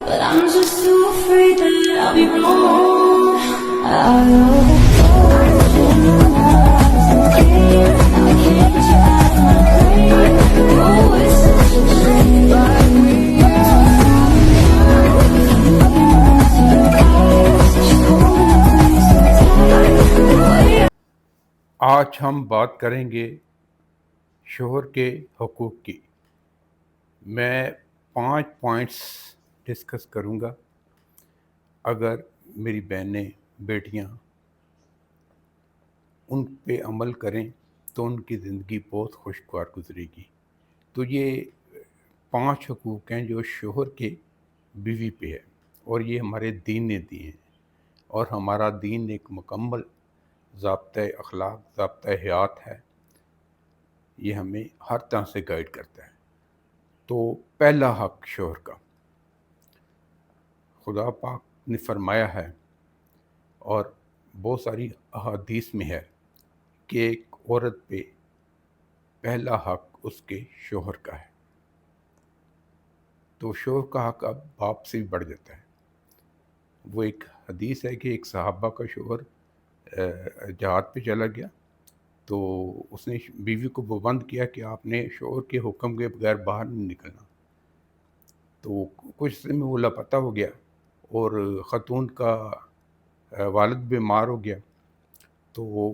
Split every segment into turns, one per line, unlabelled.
but I'm just too afraid that I'll be wrong. I love the thoughts in your eyes and game. Now I can't get you out of my brain. Oh, it's such a shame, but we
آج ہم بات کریں گے شوہر کے حقوق کی۔ میں 5 پوائنٹس ڈسکس کروں گا۔ اگر میری بہنیں بیٹیاں ان پہ عمل کریں تو ان کی زندگی بہت خوشگوار گزرے گی۔ تو یہ 5 حقوق ہیں جو شوہر کے بیوی پہ ہے، اور یہ ہمارے دین نے دیے ہیں، اور ہمارا دین ایک مکمل ضابطۂ اخلاق، ضابطۂ حیات ہے۔ یہ ہمیں ہر طرح سے گائیڈ کرتا ہے۔ تو پہلا حق شوہر کا، خدا پاک نے فرمایا ہے اور بہت ساری احادیث میں ہے کہ ایک عورت پہ پہلا حق اس کے شوہر کا ہے۔ تو شوہر کا حق اب باپ سے بھی بڑھ جاتا ہے۔ وہ ایک حدیث ہے کہ ایک صحابہ کا شوہر جہاد پہ چلا گیا، تو اس نے بیوی کو پابند کیا کہ آپ نے شوہر کے حکم کے بغیر باہر نہیں نکلنا۔ تو کچھ دن میں وہ لاپتہ ہو گیا، اور خاتون کا والد بیمار ہو گیا۔ تو وہ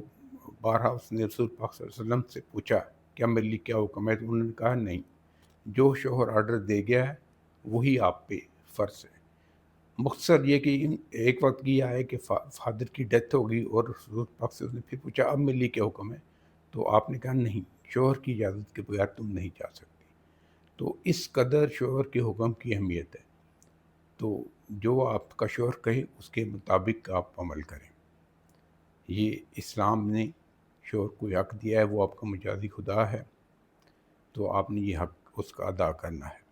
بارہا اس نے رسول پاک صلی اللہ علیہ وسلم سے پوچھا کیا میرے لیے کیا حکم ہے، تو انہوں نے کہا نہیں، جو شوہر آرڈر دے گیا ہے وہی آپ پہ فرض ہے۔ مختصر یہ کہ ایک وقت کی آئے کہ فادر کی ڈیتھ ہو گئی، اور رسول پاک سے اس نے پھر پوچھا اب میرے لیے کیا حکم ہے، تو آپ نے کہا نہیں، شوہر کی اجازت کے بغیر تم نہیں جا سکتی۔ تو اس قدر شوہر کے حکم کی اہمیت ہے۔ تو جو آپ کا شوہر کہے اس کے مطابق آپ عمل کریں۔ یہ اسلام نے شوہر کو حق دیا ہے، وہ آپ کا مجازی خدا ہے، تو آپ نے یہ حق اس کا ادا کرنا ہے۔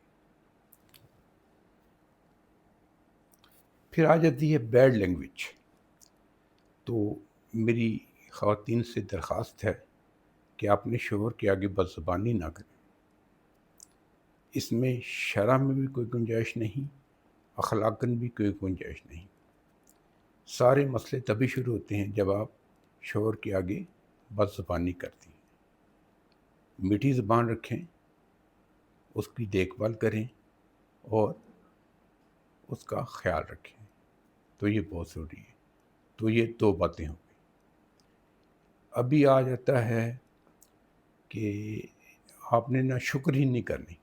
پھر آ جاتی ہے بیڈ لینگویج۔ تو میری خواتین سے درخواست ہے کہ آپ اپنے شوہر کے آگے بد زبانی نہ کریں۔ اس میں شرع میں بھی کوئی گنجائش نہیں، اخلاقاً بھی کوئی گنجائش نہیں۔ سارے مسئلے تبھی شروع ہوتے ہیں جب آپ شوہر کے آگے بد زبانی کرتی ہیں۔ میٹھی زبان رکھیں، اس کی دیکھ بھال کریں، اور اس کا خیال رکھیں۔ تو یہ بہت ضروری ہے۔ تو یہ 2 باتیں ہوں گی۔ ابھی آ جاتا ہے کہ آپ نے نہ شکر ہی نہیں کرنی،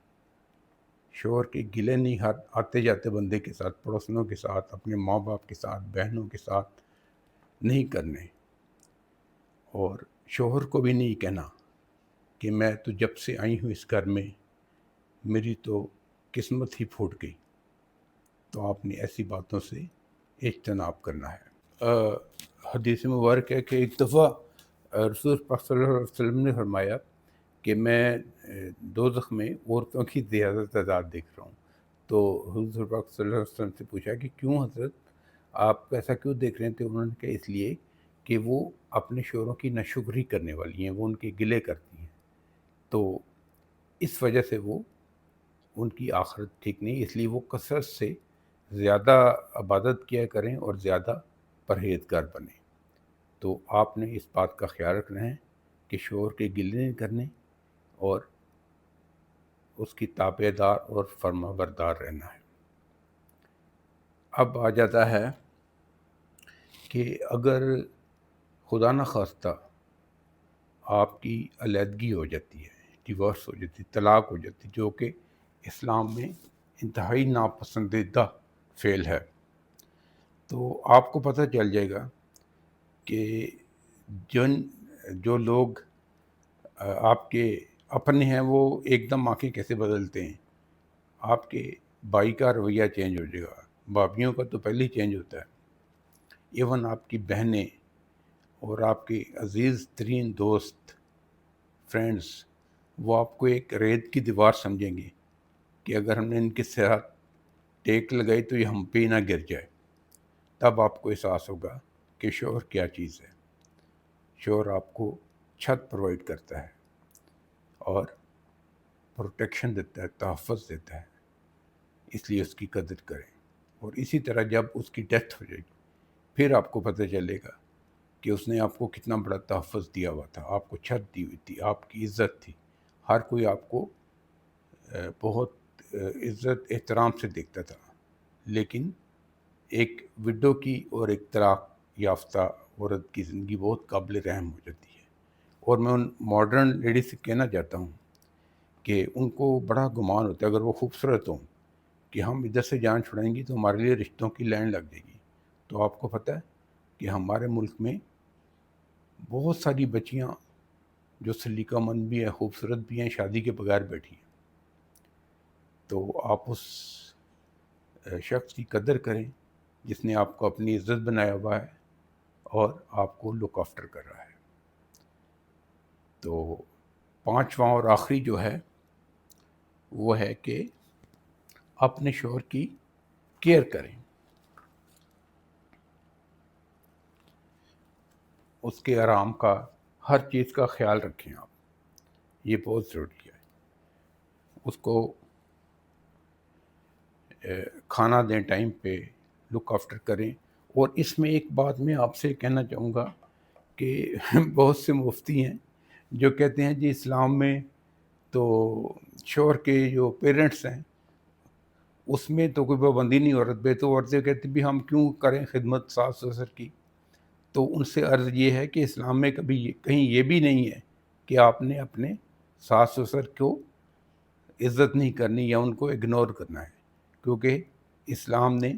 شوہر کے گلے نہیں آتے جاتے بندے کے ساتھ، پڑوسنوں کے ساتھ، اپنے ماں باپ کے ساتھ، بہنوں کے ساتھ نہیں کرنے، اور شوہر کو بھی نہیں کہنا کہ میں تو جب سے آئی ہوں اس گھر میں میری تو قسمت ہی پھوٹ گئی۔ تو آپ نے ایسی باتوں سے اجتناب کرنا ہے۔ حدیث مبارک ہے کہ ایک دفعہ رسول پاک صلی اللہ علیہ وسلم نے فرمایا کہ میں دوزخ میں عورتوں کی زیادہ تعداد دیکھ رہا ہوں۔ تو حضور پاک صلی اللہ علیہ وسلم سے پوچھا کہ کیوں حضرت، آپ ایسا کیوں دیکھ رہے ہیں؟ تو انہوں نے کہا اس لیے کہ وہ اپنے شوہروں کی ناشکری کرنے والی ہیں، وہ ان کے گلے کرتی ہیں، تو اس وجہ سے وہ ان کی آخرت ٹھیک نہیں، اس لیے وہ کثرت سے زیادہ عبادت کیا کریں اور زیادہ پرہیزگار بنیں۔ تو آپ نے اس بات کا خیال رکھنا ہے کہ شوہر کے گلے نہیں کرنے، اور اس کی تابع دار اور فرما بردار رہنا ہے۔ اب آ جاتا ہے کہ اگر خدا نہ خواستہ آپ کی علیحدگی ہو جاتی ہے، ڈیورس ہو جاتی، طلاق ہو جاتی، جو کہ اسلام میں انتہائی ناپسندیدہ فعل ہے، تو آپ کو پتہ چل جائے گا کہ جو لوگ آپ کے اپنے ہیں وہ ایک دم آنکھیں کیسے بدلتے ہیں۔ آپ کے بھائی کا رویہ چینج ہو جائے گا، بھابھیوں کا تو پہلے ہی چینج ہوتا ہے، ایون آپ کی بہنیں اور آپ کے عزیز ترین دوست، فرینڈز، وہ آپ کو ایک ریت کی دیوار سمجھیں گے کہ اگر ہم نے ان کے ساتھ ٹیک لگائی تو یہ ہم پہ ہی نہ گر جائے۔ تب آپ کو احساس ہوگا کہ شوہر کیا چیز ہے۔ شوہر آپ کو چھت پرووائڈ کرتا ہے اور پروٹیکشن دیتا ہے، تحفظ دیتا ہے، اس لیے اس کی قدر کریں۔ اور اسی طرح جب اس کی ڈیتھ ہو جائے گی پھر آپ کو پتہ چلے گا کہ اس نے آپ کو کتنا بڑا تحفظ دیا ہوا تھا، آپ کو چھت دی ہوئی تھی، آپ کی عزت تھی، ہر کوئی آپ کو بہت عزت احترام سے دیکھتا تھا. لیکن ایک وڈو کی اور ایک طلاق یافتہ عورت کی زندگی بہت قابل رحم ہو جاتی ہے. اور میں ان ماڈرن لیڈیز سے کہنا چاہتا ہوں کہ ان کو بڑا گمان ہوتا ہے اگر وہ خوبصورت ہوں کہ ہم ادھر سے جان چھڑائیں گی تو ہمارے لیے رشتوں کی لائن لگ جائے گی. تو آپ کو پتہ ہے کہ ہمارے ملک میں بہت ساری بچیاں جو سلیقہ مند بھی ہیں، خوبصورت بھی ہیں، شادی کے بغیر بیٹھی ہیں. تو آپ اس شخص کی قدر کریں جس نے آپ کو اپنی عزت بنایا ہوا ہے اور آپ کو لک آفٹر کر رہا ہے. تو پانچواں اور آخری جو ہے وہ ہے کہ اپنے شوہر کی کیئر کریں، اس کے آرام کا، ہر چیز کا خیال رکھیں. آپ یہ بہت ضروری ہے. اس کو کھانا دیں ٹائم پہ، لک آفٹر کریں. اور اس میں ایک بات میں آپ سے کہنا چاہوں گا کہ بہت سے مفتی ہیں جو کہتے ہیں جی اسلام میں تو شوہر کے جو پیرنٹس ہیں اس میں تو کوئی پابندی نہیں عورت پہ، تو عورتیں کہتی بھی ہم کیوں کریں خدمت ساس سسر کی. تو ان سے عرض یہ ہے کہ اسلام میں کبھی کہیں یہ بھی نہیں ہے کہ آپ نے اپنے ساس سسر کو عزت نہیں کرنی یا ان کو اگنور کرنا ہے، کیونکہ اسلام نے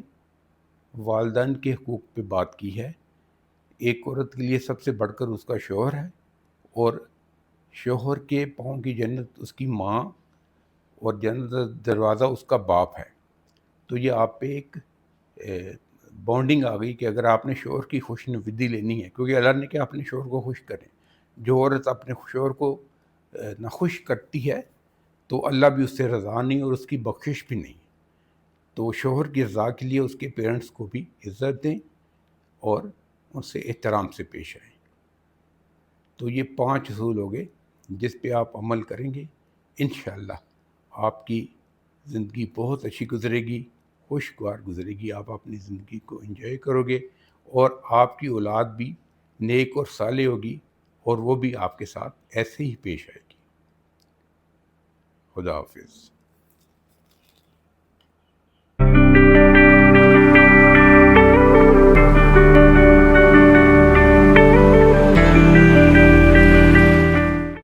والدین کے حقوق پہ بات کی ہے. ایک عورت کے لیے سب سے بڑھ کر اس کا شوہر ہے، اور شوہر کے پاؤں کی جنت اس کی ماں اور جنت کا دروازہ اس کا باپ ہے. تو یہ آپ پہ ایک بانڈنگ آ گئی کہ اگر آپ نے شوہر کی خوش نویدی لینی ہے، کیونکہ اللہ نے کہا اپنے شوہر کو خوش کریں. جو عورت اپنے شوہر کو ناخوش کرتی ہے تو اللہ بھی اس سے رضا نہیں اور اس کی بخشش بھی نہیں. تو شوہر کی رضا کے لیے اس کے پیرنٹس کو بھی عزت دیں اور ان سے احترام سے پیش آئیں. تو یہ 5 اصول ہو گئے جس پہ آپ عمل کریں گے، انشاءاللہ آپ کی زندگی بہت اچھی گزرے گی، خوشگوار گزرے گی. آپ اپنی زندگی کو انجوائے کرو گے اور آپ کی اولاد بھی نیک اور صالح ہوگی اور وہ بھی آپ کے ساتھ ایسے ہی پیش آئے گی. خدا حافظ.